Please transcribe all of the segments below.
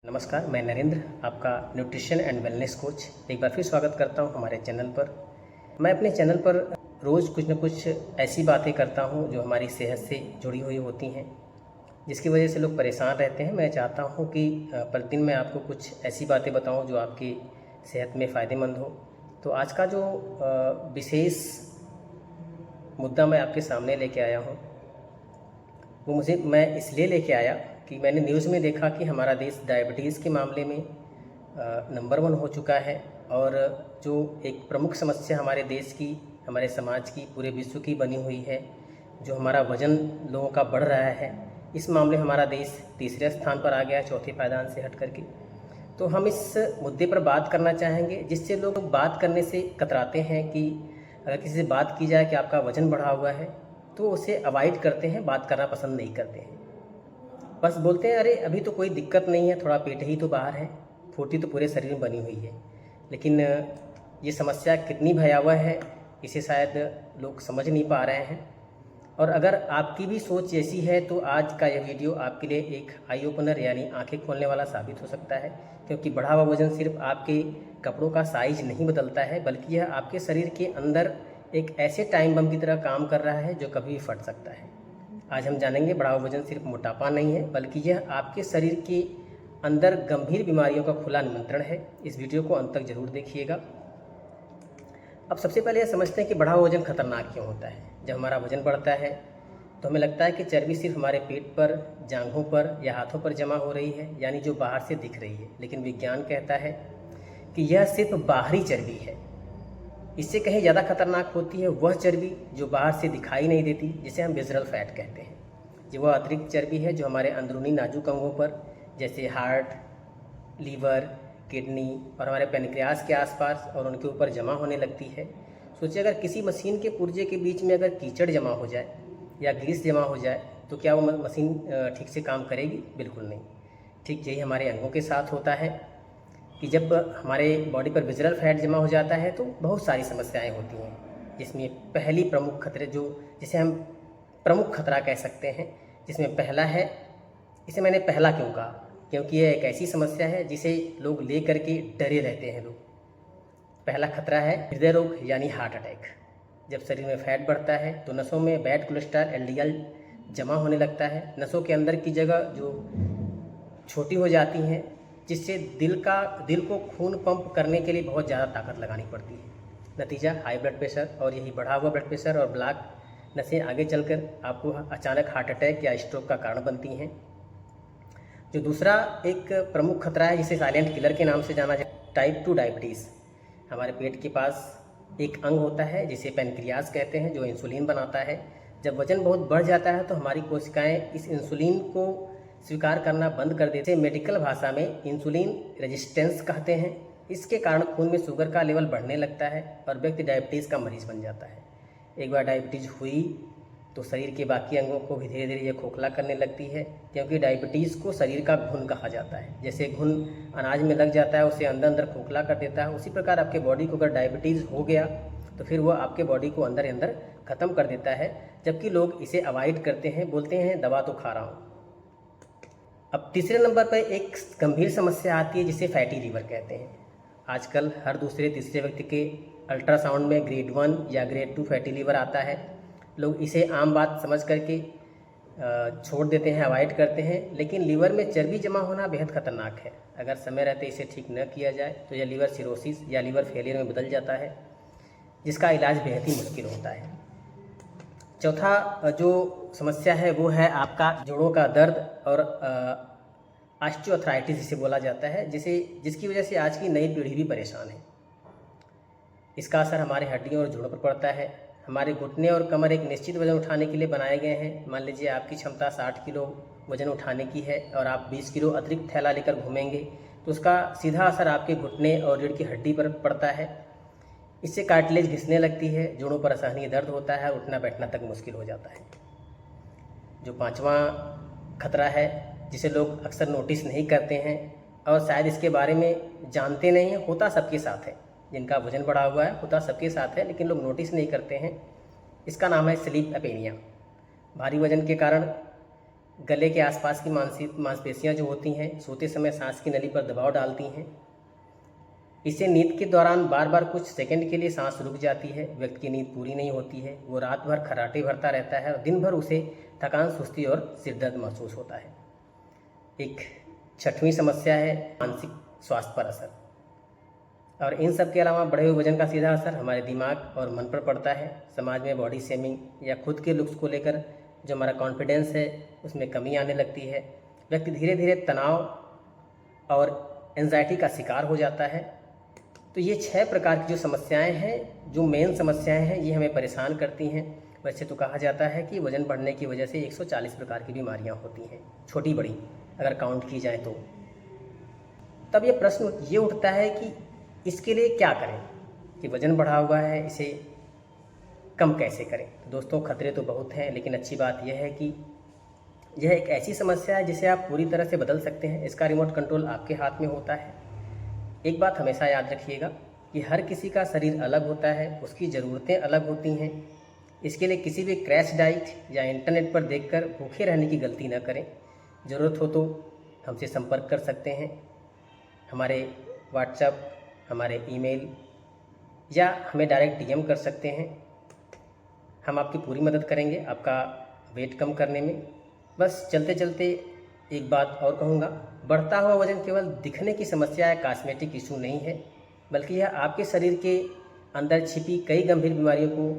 नमस्कार, मैं नरेंद्र, आपका न्यूट्रिशन एंड वेलनेस कोच। एक बार फिर स्वागत करता हूं हमारे चैनल पर। मैं अपने चैनल पर रोज़ कुछ न कुछ ऐसी बातें करता हूं जो हमारी सेहत से जुड़ी हुई होती हैं, जिसकी वजह से लोग परेशान रहते हैं। मैं चाहता हूं कि प्रतिदिन मैं आपको कुछ ऐसी बातें बताऊं जो आपकी सेहत में फ़ायदेमंद हो। तो आज का जो विशेष मुद्दा मैं आपके सामने लेके आया हूँ, वो मैं इसलिए लेके आया कि मैंने न्यूज़ में देखा कि हमारा देश डायबिटीज़ के मामले में नंबर 1 हो चुका है। और जो एक प्रमुख समस्या हमारे देश की, हमारे समाज की, पूरे विश्व की बनी हुई है, जो हमारा वज़न लोगों का बढ़ रहा है, इस मामले में हमारा देश तीसरे स्थान पर आ गया, चौथे पायदान से हट करके। तो हम इस मुद्दे पर बात करना चाहेंगे, जिससे लोग बात करने से कतराते हैं कि अगर किसी से बात की जाए कि आपका वज़न बढ़ा हुआ है, तो उसे अवॉइड करते हैं, बात करना पसंद नहीं करते हैं। बस बोलते हैं अरे अभी तो कोई दिक्कत नहीं है, थोड़ा पेट ही तो बाहर है, फुर्ती तो पूरे शरीर में बनी हुई है। लेकिन ये समस्या कितनी भयावह है, इसे शायद लोग समझ नहीं पा रहे हैं। और अगर आपकी भी सोच ऐसी है तो आज का यह वीडियो आपके लिए एक आई ओपनर यानी आंखें खोलने वाला साबित हो सकता है। क्योंकि बढ़ा हुआ वजन सिर्फ आपके कपड़ों का साइज नहीं बदलता है, बल्कि यह आपके शरीर के अंदर एक ऐसे टाइम बम की तरह काम कर रहा है जो कभी भी फट सकता है। आज हम जानेंगे बढ़ा हुआ वजन सिर्फ मोटापा नहीं है, बल्कि यह आपके शरीर के अंदर गंभीर बीमारियों का खुला निमंत्रण है। इस वीडियो को अंत तक जरूर देखिएगा। अब सबसे पहले यह समझते हैं कि बढ़ा हुआ वजन खतरनाक क्यों होता है। जब हमारा वजन बढ़ता है तो हमें लगता है कि चर्बी सिर्फ हमारे पेट पर, जांघों पर या हाथों पर जमा हो रही है, यानी जो बाहर से दिख रही है। लेकिन विज्ञान कहता है कि यह सिर्फ बाहरी चर्बी है। इससे कहीं ज़्यादा खतरनाक होती है वह चर्बी जो बाहर से दिखाई नहीं देती, जिसे हम विज़रल फैट कहते हैं। ये वह अतिरिक्त चर्बी है जो हमारे अंदरूनी नाजुक अंगों पर, जैसे हार्ट, लीवर, किडनी और हमारे पैनक्रियास के आसपास और उनके ऊपर जमा होने लगती है। सोचिए अगर किसी मशीन के पुर्जे के बीच में अगर कीचड़ जमा हो जाए या ग्रीस जमा हो जाए तो क्या वो मशीन ठीक से काम करेगी? बिल्कुल नहीं। ठीक यही हमारे अंगों के साथ होता है कि जब हमारे बॉडी पर विज़रल फैट जमा हो जाता है तो बहुत सारी समस्याएं होती हैं, जिसमें पहली प्रमुख खतरे जिसे हम प्रमुख खतरा कह सकते हैं, जिसमें पहला है, इसे मैंने पहला क्यों कहा, क्योंकि यह एक ऐसी समस्या है जिसे लोग ले करके डरे रहते हैं। लोग पहला खतरा है हृदय रोग यानी हार्ट अटैक। जब शरीर में फैट बढ़ता है तो नसों में बैड कोलेस्ट्रॉल एलडीएल जमा होने लगता है। नसों के अंदर की जगह जो छोटी हो जाती हैं, जिससे दिल को खून पंप करने के लिए बहुत ज़्यादा ताकत लगानी पड़ती है। नतीजा हाई ब्लड प्रेशर, और यही बढ़ा हुआ ब्लड प्रेशर और ब्लॉक नसें आगे चलकर आपको अचानक हार्ट अटैक या स्ट्रोक का कारण बनती हैं। जो दूसरा एक प्रमुख खतरा है, जिसे साइलेंट किलर के नाम से जाना जाए, टाइप 2 डायबिटीज़। हमारे पेट के पास एक अंग होता है जिसे पैनक्रियास कहते हैं, जो इंसुलिन बनाता है। जब वजन बहुत बढ़ जाता है तो हमारी कोशिकाएं इस इंसुलिन को स्वीकार करना बंद कर देते हैं। मेडिकल भाषा में इंसुलिन रेजिस्टेंस कहते हैं। इसके कारण खून में शुगर का लेवल बढ़ने लगता है और व्यक्ति डायबिटीज़ का मरीज बन जाता है। एक बार डायबिटीज़ हुई तो शरीर के बाकी अंगों को भी धीरे धीरे ये खोखला करने लगती है, क्योंकि डायबिटीज़ को शरीर का घुन कहा जाता है। जैसे घुन अनाज में लग जाता है, उसे अंदर अंदर खोखला कर देता है, उसी प्रकार आपके बॉडी को अगर डायबिटीज़ हो गया तो फिर वह आपके बॉडी को अंदर अंदर ख़त्म कर देता है। जबकि लोग इसे अवॉइड करते हैं, बोलते हैं दवा तो खा रहा हूँ। अब तीसरे नंबर पर एक गंभीर समस्या आती है जिसे फैटी लीवर कहते हैं। आजकल हर दूसरे तीसरे व्यक्ति के अल्ट्रासाउंड में ग्रेड 1 या ग्रेड 2 फैटी लीवर आता है। लोग इसे आम बात समझ करके छोड़ देते हैं, अवॉइड करते हैं। लेकिन लीवर में चर्बी जमा होना बेहद खतरनाक है। अगर समय रहते इसे ठीक न किया जाए तो यह लीवर सिरोसिस या लीवर फेलियर में बदल जाता है, जिसका इलाज बेहद ही मुश्किल होता है। चौथा जो समस्या है वो है आपका जोड़ों का दर्द और ऑस्टियोआर्थराइटिस जिसे बोला जाता है, जिसकी वजह से आज की नई पीढ़ी भी परेशान है। इसका असर हमारे हड्डियों और जोड़ों पर पड़ता है। हमारे घुटने और कमर एक निश्चित वजन उठाने के लिए बनाए गए हैं। मान लीजिए आपकी क्षमता 60 किलो वजन उठाने की है और आप 20 किलो अतिरिक्त थैला लेकर घूमेंगे, तो उसका सीधा असर आपके घुटने और रीढ़ की हड्डी पर पड़ता है। इससे कार्टिलेज घिसने लगती है, जोड़ों पर असहनीय दर्द होता है, उठना बैठना तक मुश्किल हो जाता है। जो पांचवा खतरा है, जिसे लोग अक्सर नोटिस नहीं करते हैं और शायद इसके बारे में जानते नहीं हैं, होता सबके साथ है। जिनका वजन बढ़ा हुआ है होता सबके साथ है, लेकिन लोग नोटिस नहीं करते हैं। इसका नाम है स्लीप एपेनिया। भारी वजन के कारण गले के आसपास की मांसपेशियां जो होती हैं सोते समय सांस की नली पर दबाव डालती हैं। इससे नींद के दौरान बार बार कुछ सेकंड के लिए सांस रुक जाती है, व्यक्ति की नींद पूरी नहीं होती है, वो रात भर खर्राटे भरता रहता है और दिन भर उसे थकान, सुस्ती और सिरदर्द महसूस होता है। एक छठवीं समस्या है मानसिक स्वास्थ्य पर असर। और इन सब के अलावा बढ़े हुए वजन का सीधा असर हमारे दिमाग और मन पर पड़ता है। समाज में बॉडी शेमिंग या खुद के लुक्स को लेकर जो हमारा कॉन्फिडेंस है उसमें कमी आने लगती है। व्यक्ति धीरे धीरे तनाव और एंजाइटी का शिकार हो जाता है। तो ये 6 प्रकार की जो समस्याएं हैं, जो मेन समस्याएं हैं, ये हमें परेशान करती हैं। वैसे तो कहा जाता है कि वज़न बढ़ने की वजह से 140 प्रकार की बीमारियां होती हैं, छोटी बड़ी अगर काउंट की जाए तो। तब ये प्रश्न ये उठता है कि इसके लिए क्या करें कि वज़न बढ़ा हुआ है, इसे कम कैसे करें। तो दोस्तों, खतरे तो बहुत हैं, लेकिन अच्छी बात यह है कि यह एक ऐसी समस्या है जिसे आप पूरी तरह से बदल सकते हैं। इसका रिमोट कंट्रोल आपके हाथ में होता है। एक बात हमेशा याद रखिएगा कि हर किसी का शरीर अलग होता है, उसकी ज़रूरतें अलग होती हैं। इसके लिए किसी भी क्रैश डाइट या इंटरनेट पर देखकर भूखे रहने की गलती न करें। ज़रूरत हो तो हमसे संपर्क कर सकते हैं, हमारे व्हाट्सएप, हमारे ईमेल या हमें डायरेक्ट डीएम कर सकते हैं। हम आपकी पूरी मदद करेंगे आपका वेट कम करने में। बस चलते चलते एक बात और कहूँगा, बढ़ता हुआ वज़न केवल दिखने की समस्या है, कॉस्मेटिक इशू नहीं है, बल्कि यह आपके शरीर के अंदर छिपी कई गंभीर बीमारियों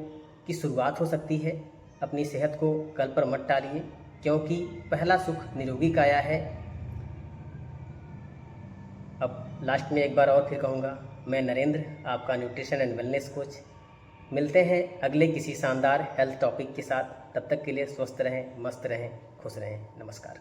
की शुरुआत हो सकती है। अपनी सेहत को कल पर मत टालिए, क्योंकि पहला सुख निरोगी काया है। अब लास्ट में एक बार और फिर कहूँगा, मैं नरेंद्र, आपका न्यूट्रिशन एंड वेलनेस कोच। मिलते हैं अगले किसी शानदार हेल्थ टॉपिक के साथ। तब तक के लिए स्वस्थ रहें, मस्त रहें, खुश रहें। नमस्कार।